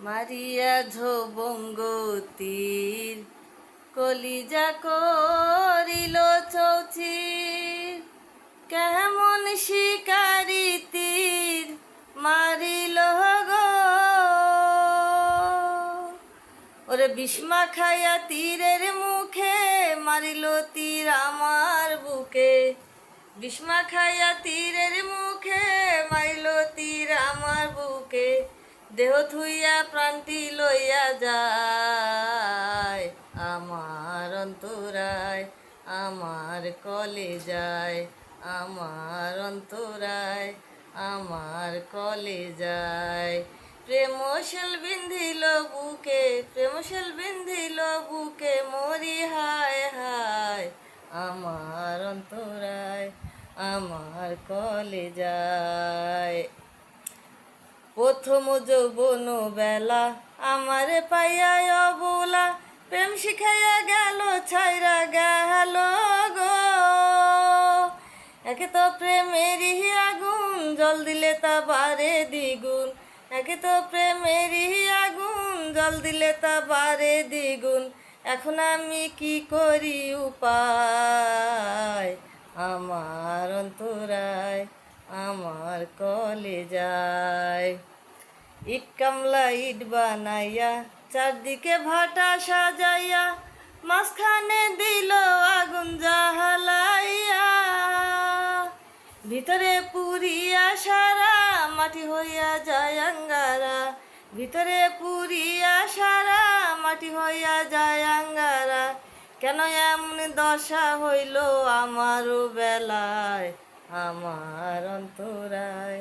মারিয়া ঝোবঙ্গতির কলিজা করিল চৌচির, কেমন শিকারি তীর মারিল গো। ওরে বিস্মা খাইয়া তীরের মুখে মারিল তীর আমার বুকে, বিস্মা খাইয়া তীরের মুখে মারিল তীর আমার বুকে। দেহ থুইয়া প্রাণটি লইয়া যায় আমার অন্তরায়, আমার কলেজায়, আমার অন্তরায়, আমার কলেজায়। প্রেমশাল বিন্ধিল বুকে, প্রেমশাল বিন্ধিল বুকে, মরি হায় হায় আমার অন্তরায়, আমার কলেজায়। প্রথম যৌবন বেলা আমারে পাইয়া অবলা, প্রেম শিখাইয়া গেল ছাইরা গেল গো। একে তো প্রেমেরই আগুন, জল দিলে তা বারে দ্বিগুণ। একে তো প্রেমেরই আগুন, জল দিলে তা বারে দ্বিগুণ। এখন আমি কি করি উপায়, আমার অন্তরায়, আমার কলেজায়। ইট কামলা ইট বানাইয়া চারদিকে ভাটা সাজাইয়া, মাঝখানে দিল আগুন জ্বালাইয়া। ভিতরে পুরিয়া সারা মাটি হইয়া যায় আঙ্গারা, ভিতরে পুরিয়া সারা মাটি হইয়া যায় আঙ্গারা। কেন এমন দশা হইল আমার বেলায়, আমার অন্তরায়,